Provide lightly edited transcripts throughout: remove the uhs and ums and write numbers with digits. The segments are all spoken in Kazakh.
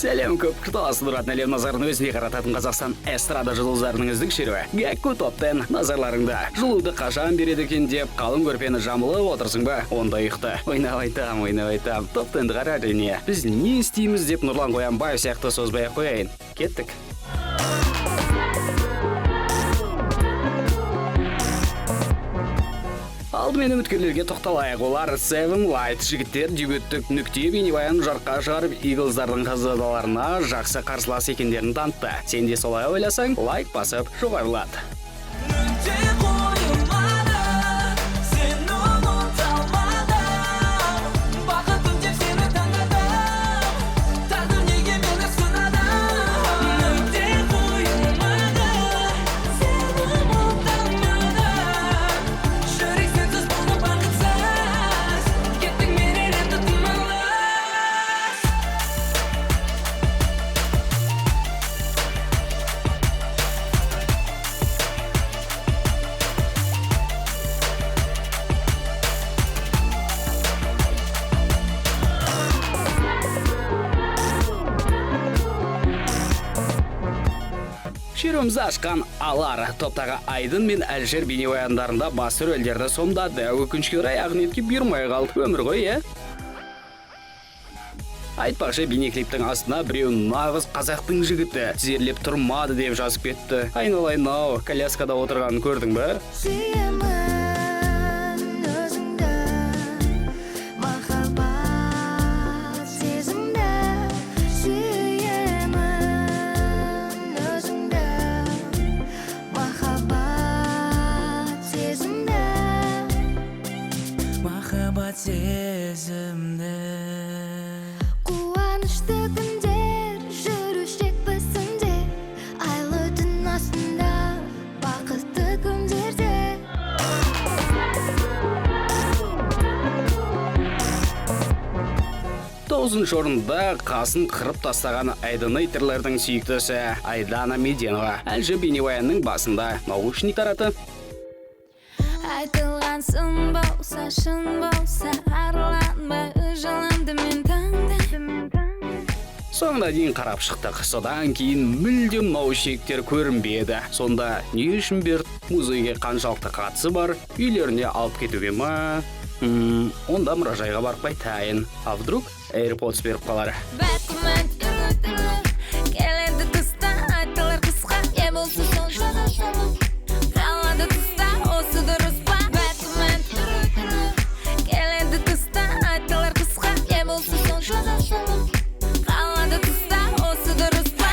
Сәлем көп құтыласы тұратын әлем назарын өзіне қарататын Қазақстан эстрада жұлдыздарының үздік шеруі Гәкку топтен назарларыңда. Жылуды қашан береді екен деп қалың көрпені жамылып отырсың ба? Онда ұйықты. Ойнап айтам. Топтенді қара әрине. Біз не істейміз деп Нұрлан Қоянбаев сияқты созбай ақ қояйын. Кеттік. Алдымен үміткерлерге тоқталайық. Олар Seven Light жігіттер дебюттік нүкте бейнебаян жарыққа шығарып Eagles'дардың қызыдаларына жақсы қарсылас екендерін танытты. Сен де солай ойласаң, лайк басып жоғарылат. Шеруімізді ашқан Алар топтағы Айдын мен Әлжер бейнебаяндарында басты рөлдерді сомдады. Өкінішке орай Ақниетке бұйырмай қалды. Өмір ғой, Айтпақшы, бейнеклиптің астына біреу нағыз қазақтың жігіті тізерлеп тұрмады деп жазып кетті. Айналайын-ау, коляскада отырғанын көрдің бе? Сезімді қуанышты күндер жүрушек біздіңде, айлы түн астында бақытты күндерде. 9-шы орында қасын қырып тастаған Айдын-айтерлердің сүйіктісі Айдана Меденова Әлжі бейнебаянның басында наушник тараты. Айтылған сын болса, шын болса, арыланбай ұжылымды мен таңда. Соңына дейін қарап шықтық. Содан кейін мүлдем наушниктер көрінбеді. Сонда не үшін берді? Музейге қаншалықты қатысы бар? Үйлеріне алып кетуге ма? Онда мұражайға барып қайтайын. А вдруг AirPods беріп қалар? Келеді тыста, айтылар қысқа, не болсын сол жана. Қалады тыста, осы дұрыс па? Келеді тыста, айтылар қысқа, не болсын сол жана. Қалады тыста, осы дұрыс па?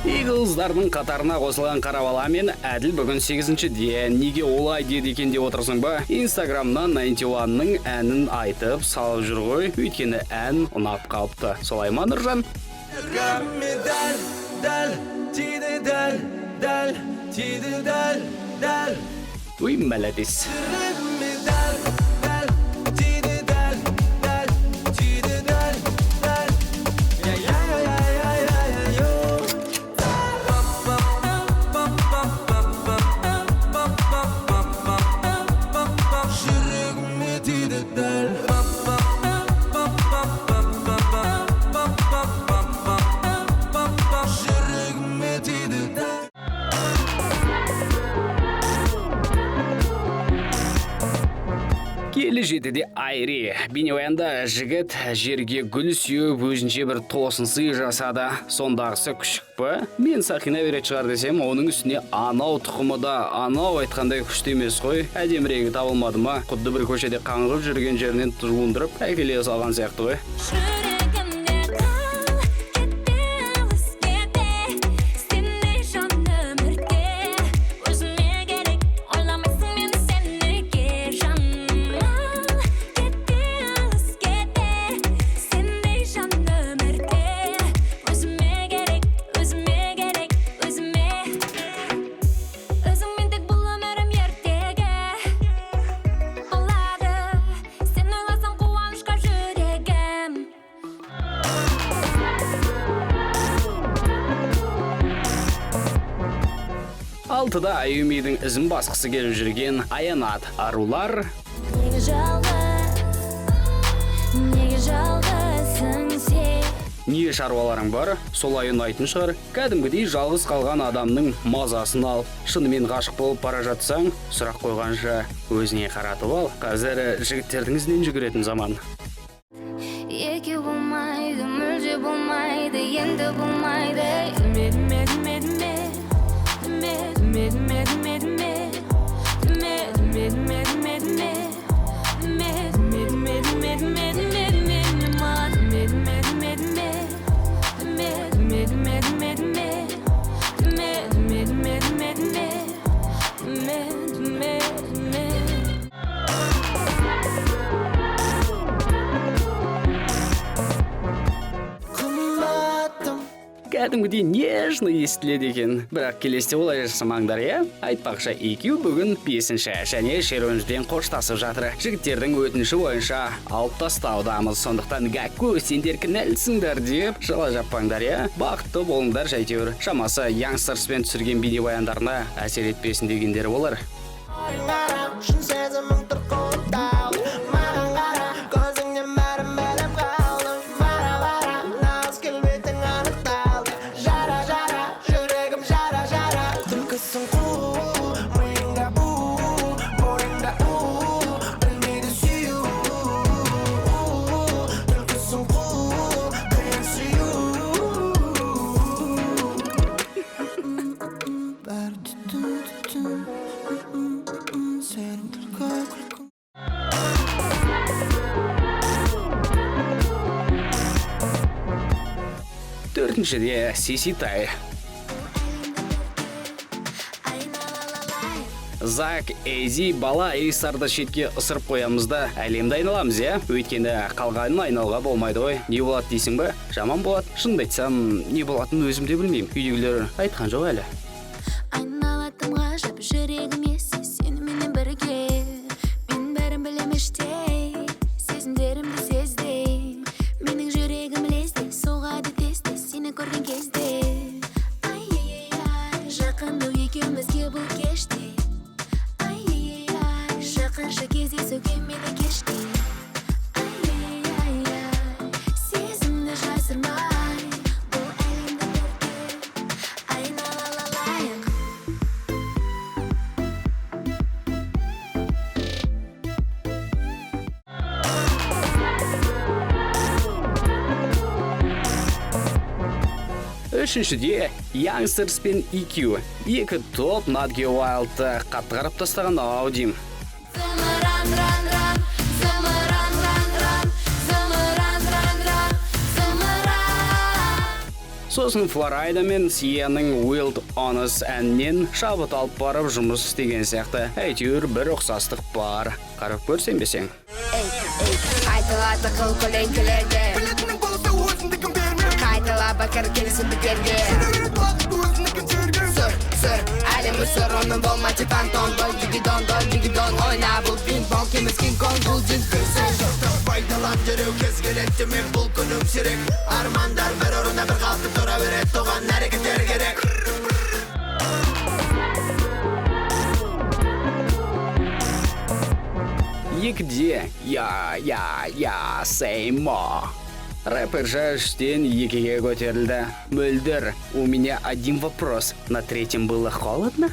Eagles'дардың қатарына қосылған Қарабала мен Әділ бүгін 8-де. Неге олай деді екен деп отырсың ба? Инстаграмнан 91-ның әнін айтып салып жүр ғой. Өйткені ән ұнап қалыпты. Солай ма, Нұржан? Уй, мәләдес. Келі жетіде Айри. Бейнебаянда жігіт жерге гүл сүйіп өзінше бір тосын сый жасады. Сондағысы күшік пі? Мен сақина берет шығар десем, оның үстіне анау тұқымы да анау айтқандай күшті емес қой. Әдемірегі табылмады ма? Құдды бір көшеде қаңғып жүрген жерінен жуындырып әкеле салған сияқты ғой. Алтыда Аюмидің ізін басқысы келіп жүрген Аянат арулар. Неге жалғызсың сен? Не шаруаларың бар, солай ұнайтын шығар. Кәдімгідей жалғыз қалған адамның мазасын ал. Шынымен ғашық болып бара жатсаң, сұрақ қойғанша өзіне қаратып ал. Қазір жігіттердің ізінен жүгіретін заман. Еке болмайды, мүлде болмайды, енді болмайды. Кәдімгідей нежно естіледі екен. Бірақ келесте олай жасамаңдар, иә? Айтпақша екеу бүгін 5-ші және шеруімізбен қоштасып жатыр. Жігіттердің өтініші бойынша алып тастаудамыз. Сондықтан Гәкку сендер кінәлісіңдер деп жала жаппаңдар, иә? Бақытты болыңдар жайтеуір. Шамасы Youngsterспен түсірген бейнебаяндарына әсер етпесін дегендері болар. Төртіншіде Сиситай. Зак, Эйзи, бала Эйсарды шетке ысырып қоямыз да әлемді айналамыз, иә? Өйткені қалғанын айналға болмайды ғой. Не болады дейсің бе? Жаман болады. Шынымды айтсам, не болатынын өзім де білмеймін. Үйдегілер айтқан жоқ әлі. Айналатым ғажап жүрегім есі сеніменен бірге. Мен бәрін білем іштей, сезімдерімді сездей. Менің жүрегім лезде, соғады тезде, сені көрген кезде. Ай-яй-яй, жақындау екеумізге бұл кеште. Ай-яй-яй, жақынша кездесуге мені кеште. Ай-яй-яй, сезімді жасырмай, бұл әлемді бірге айналалайық. Үшіншіде Youngsters пен EQ. Екі топ Not Geo Wild'ты қатты қарап тастаған аудим. Зымыран, ран, ран, зымыран, ран, ран, зымыран, ран, ран, зымыран. Сосын Флорайда мен Сияның Wild Honest әнінен шабыт алып барып жұмыс істеген сияқты. Әйтеуір бір ұқсастық бар. Қарап көрсенбесең. Қайталады қыл көлеңкелерге Қайтала бақыр келісім бітерге Сұр, әлемі сұр, оның болма чипан тон Дон, дигидон, ойна бұл пинг-понг Кеміз кинг-конг, бұл жин күрсі Жоқты пайдалан жүреу кез келетті мен бұл күнім сирек Армандар бір орында бір қалпы тұра берет Тоған әрекеттер керек Екіде я, say more. Рэпер же үштен екіге көтерілді. Мөлдір, у меня один вопрос. На третьем было холодно?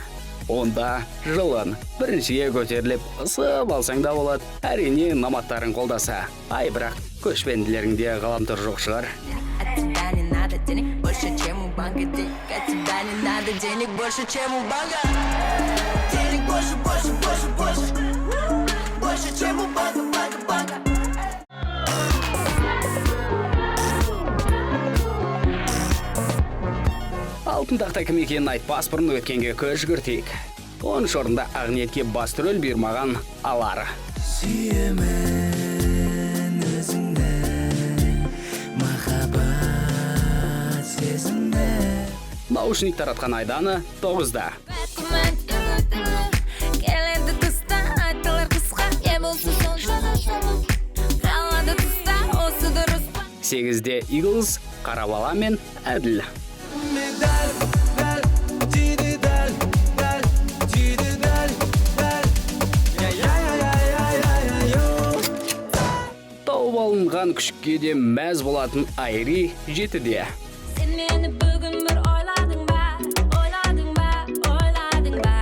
Онда жылын. Біріншіге көтеріліп, ысып алсаң да болады. Әрине, наматтарын қолдаса. Ай, бірақ көшпенділеріңде ғаламтор жоқ шығар. От тебя не надо денег больше, чем у банка. От тебя не надо денег больше, чем у банка. Денег больше, больше, чем у банка. Алтын тақта кім екенін айтпас бұрын өткенге көз жүгіртейік. 10 орында Ақниетке басты рөл бермаған Алар. Сүйемін өзіңді, махаббат сезімді. Наушник таратқан Айданы 9-да. Келеді тыста, айтылар қысқа, не болсын сол жазасың. Қалады тыста, осы дұрыс па? 8-де Eagles, Қарабала мен Әділ. Дәл, тиді дәл, Азған күшікке де мәз болатын Айри жетіде. Sen meni bugün bir oyladın ba, oyladın ba, oyladın ba.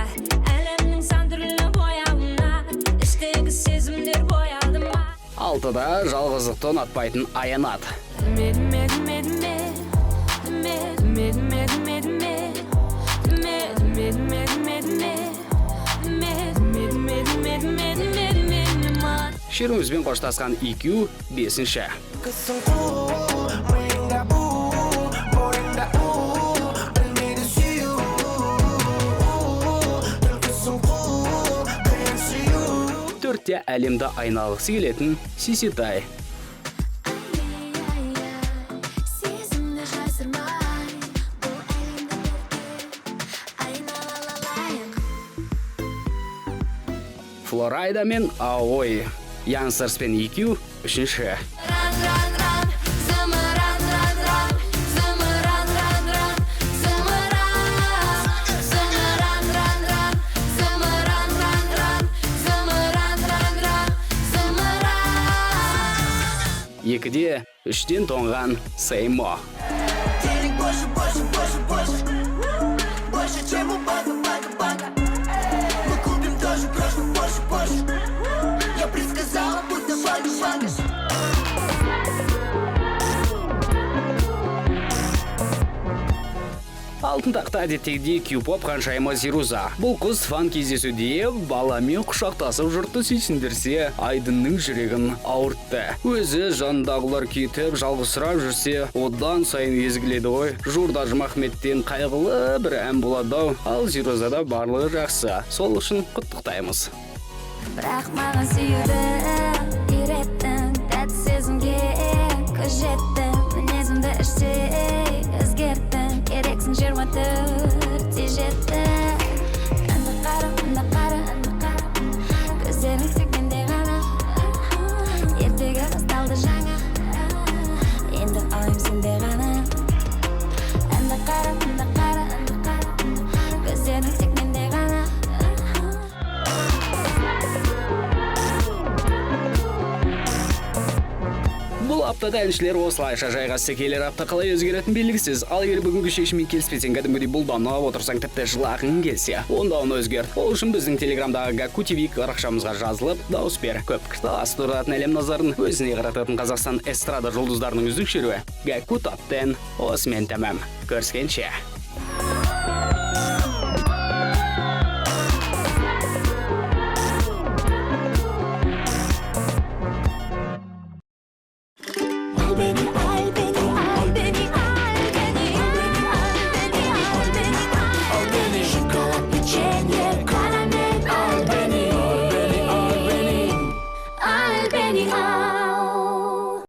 Elemning san türlü boyağına, içteki sezimler boyaldım ba. Алтыда жалғыздықты ұнатпайтын Аянат. Шерімізбен қоштасқан EQ 5-ші. Kızsın cool, mıyında bu, boyunda bilmedi suyu. Kızsın cool, ben suyu. Төртте әлемді айналғысы келетін Сиситай. Sezimde şaşırmay, bu elimde birlikte aynalalayık. Флорайда мен Аой. Янсерс пен EQ 3-ші. Run, run, run, zımıran, run, run, zımıran, run, run, zımıran. Zımıran, run, run, zımıran, run, run, zımıran, run, run, zımıran. Екіде 3-тен тоңған Сеймо. Денег больше, больше, больше, больше. Больше, чем у бага, бага, бага. Мы купим тоже крошку, больше, больше. Я предсказала, будто бага, бага. Алтын тақта әдеттегідей Q-pop қаншайма Зируза. Бұл қыз фан кездесуде баламен құшақтасып жұртты сүйсіндірсе, Айдынның жүрегін ауыртты. Өзі жандағылар кетіп жалғызсырап жүрсе, одан сайын езгіледі ғой. Журдаж Махметтен қайғылы бір ән болады, ал Зирузада барлығы жақсы. Сол үшін құттықтаймыз. Бірақ маған сүйуді үйреттің, тәтті сезімге көз жеттің, мінезімді іштей өзгерттің, керексің 24 жетті. Анда қара, анда қара, анда қара, көздерің тек менде ғана. Ертегі басталды жаңа, енді ойым сенде ғана. Анда қара, анда қара, анда қара, көздерің тек менде ғана. Бұл аптада әншілер осылайша жайғасы, келер апта қалай өзгеретін белгісіз. Ал егер бүгінгі шешіммен келіспесең, кәдімгідей бұлданып отырсаң, тіпті жылағың келсе, онда оны өзгерт. Ол үшін біздің телеграмдағы Гакку ТВ парақшамызға жазылып, дауыс бер. Көп қыртас тұратын әлем назарын өзіне қарататын Қазақстан эстрада жұлдыздарының үздік шеруі Гакку Топ 10 осымен тәмам. Көріскенше. Al beni